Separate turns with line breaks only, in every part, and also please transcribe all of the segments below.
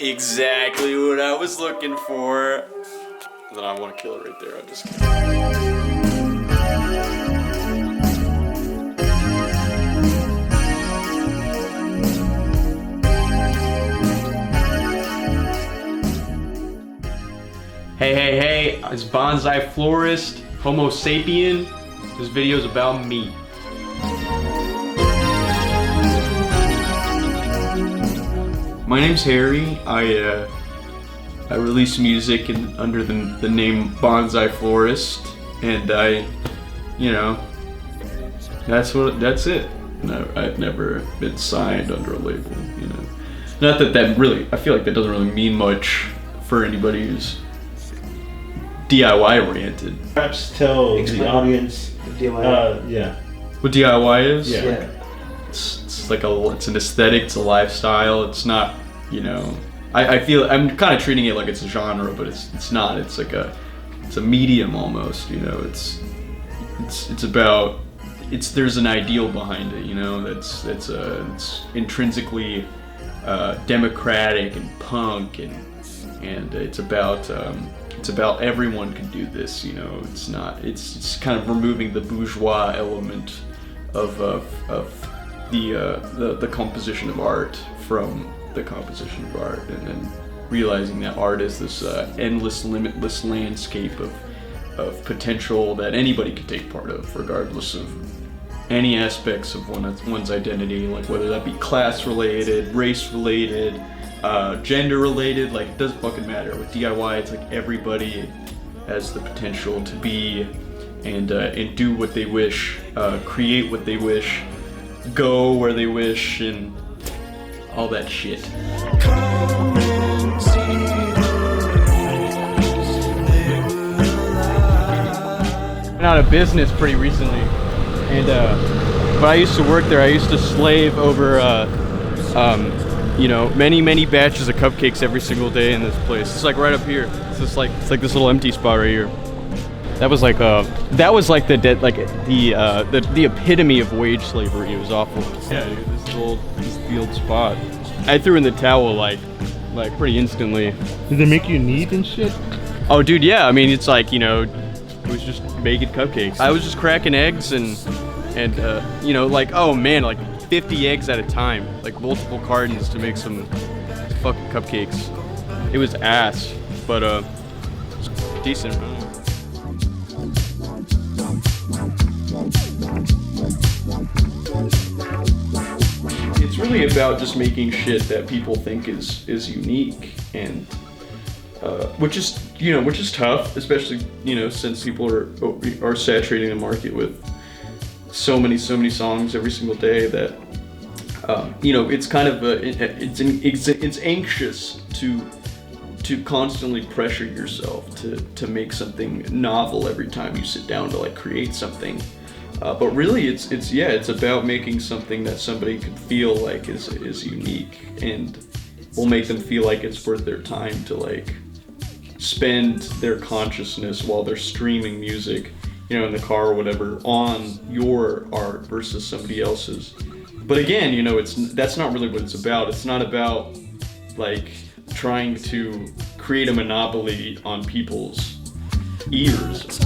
Exactly what I was looking for. And then I want to kill it right there. I'm just kidding. Hey, it's Banzai Florist, Homo sapien. This video's about me. My name's Harry. I release music under the name Banzai Florist, and that's it. No, I've never been signed under a label, Not that really, I feel like that doesn't really mean much for anybody who's DIY oriented.
Perhaps tell the audience
what DIY
what DIY is?
Yeah.
It's like it's an aesthetic, it's a lifestyle. It's not, I feel I'm kind of treating it like it's a genre, but it's not. It's like it's a medium almost. It's about there's an ideal behind it. It's intrinsically democratic and punk and it's about everyone can do this. It's kind of removing the bourgeois element of the composition of art from the composition of art, and then realizing that art is this endless, limitless landscape of potential that anybody can take part of, regardless of any aspects of one's identity, like whether that be class related, race related, gender related. Like, it doesn't fucking matter. With DIY, it's like everybody has the potential to be and do what they wish, create what they wish, go where they wish, and all that shit. Went out of business pretty recently, and when I used to work there, I used to slave over many batches of cupcakes every single day in this place. It's like right up here. It's like this little empty spot right here. That was like the epitome of wage slavery. It was awful. Yeah, dude, this old spot. I threw in the towel like pretty instantly.
Did they make you neat and shit?
Oh, dude, yeah. I mean, it's like, it was just making cupcakes. I was just cracking eggs and oh man, like 50 eggs at a time, like multiple cartons to make some fucking cupcakes. It was ass, but it's decent. It's really about just making shit that people think is unique, and which is tough, especially since people are saturating the market with so many songs every single day that it's kind of it's anxious to constantly pressure yourself to make something novel every time you sit down to like create something. But really, it's about making something that somebody could feel like is unique and will make them feel like it's worth their time to like spend their consciousness while they're streaming music, in the car or whatever, on your art versus somebody else's. But again, that's not really what it's about. It's not about like trying to create a monopoly on people's ears.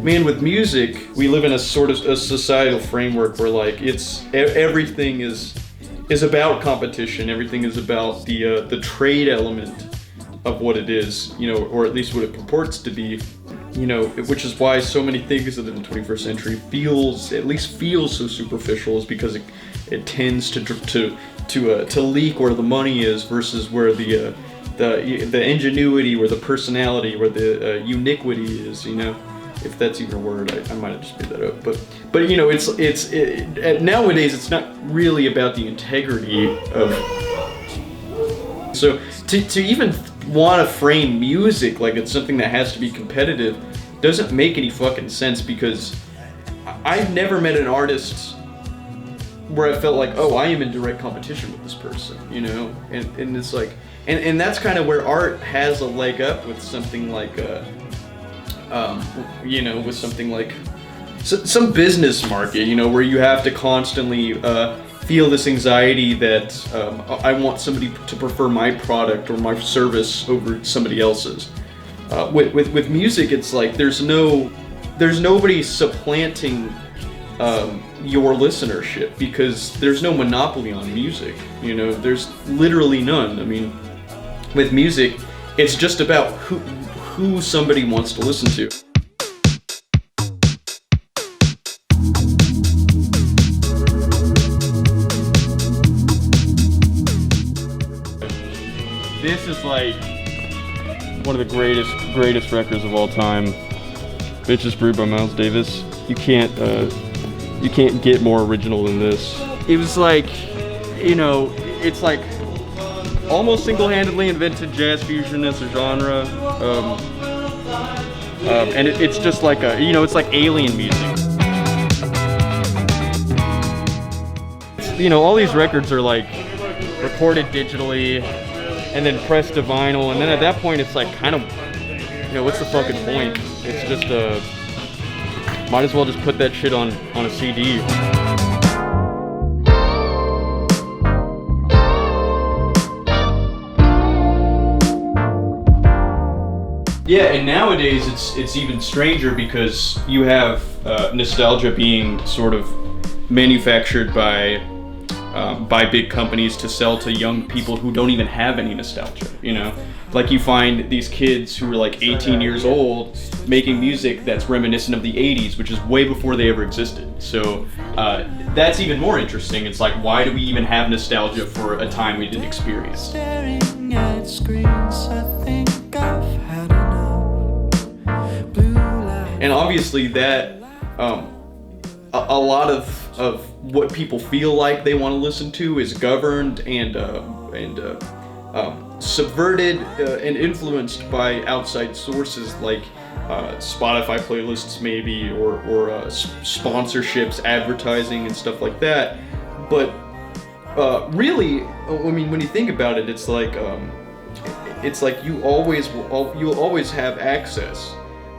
Man, with music, we live in a sort of a societal framework where like everything is about competition. Everything is about the trade element of what it is, or at least what it purports to be, which is why so many things in the 21st century feels so superficial, is because it tends to leak where the money is versus where the ingenuity, where the personality, where the uniquity is, if that's even a word. I might have just made that up, but nowadays it's not really about the integrity of. So to even want to frame music like it's something that has to be competitive doesn't make any fucking sense, because I've never met an artist where I felt like, oh, I am in direct competition with this person, and it's like, and that's kind of where art has a leg up with something like with something like some business market, where you have to constantly feel this anxiety that I want somebody to prefer my product or my service over somebody else's. With music, it's like there's nobody supplanting your listenership, because there's no monopoly on music. There's literally none. I mean, with music, it's just about who somebody wants to listen to.
This is like one of the greatest records of all time. Bitches Brew by Miles Davis. You can't get more original than this. It was like, it's like almost single-handedly invented jazz fusion as a genre. And it's just like it's like alien music. All these records are like recorded digitally and then pressed to vinyl, and then at that point it's like kind of, what's the fucking point? It's just might as well just put that shit on a CD.
Yeah, and nowadays it's even stranger, because you have nostalgia being sort of manufactured by big companies to sell to young people who don't even have any nostalgia. Like you find these kids who are like 18 years old making music that's reminiscent of the 80s, which is way before they ever existed. So that's even more interesting. It's like, why do we even have nostalgia for a time we didn't experience?
Staring at screens, I think I've had enough. Blue light.
And obviously that a lot of what people feel like they want to listen to is governed and subverted and influenced by outside sources like Spotify playlists maybe, or sponsorships, advertising, and stuff like that. But really, I mean, when you think about it, it's like you'll always have access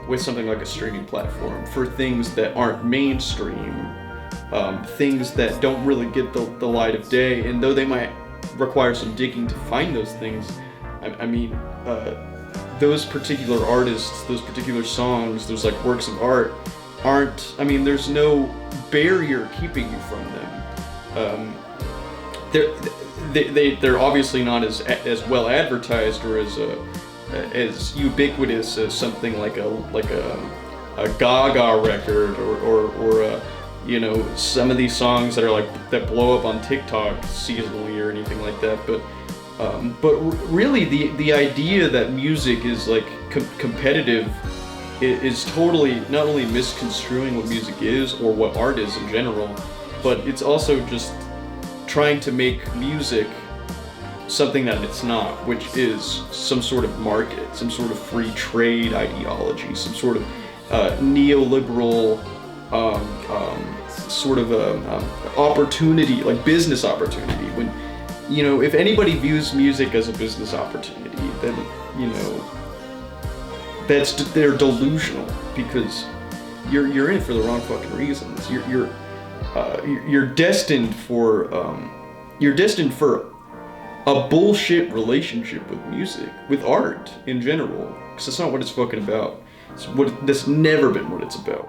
with something like a streaming platform for things that aren't mainstream, things that don't really get the light of day, and though they might require some digging to find those things, I mean, those particular artists, those particular songs, those like works of art there's no barrier keeping you from them. They're obviously not as well advertised or as ubiquitous as something like a Gaga record or some of these songs that blow up on TikTok seasonally or anything like that. But really the idea that music is like competitive is totally not only misconstruing what music is or what art is in general, but it's also just trying to make music something that it's not, which is some sort of market, some sort of free trade ideology, some sort of neoliberal sort of opportunity, like business opportunity. When if anybody views music as a business opportunity, then they're delusional, because you're in it for the wrong fucking reasons. You're destined for a bullshit relationship with music, with art in general, because that's not what it's fucking about. That's never been what it's about.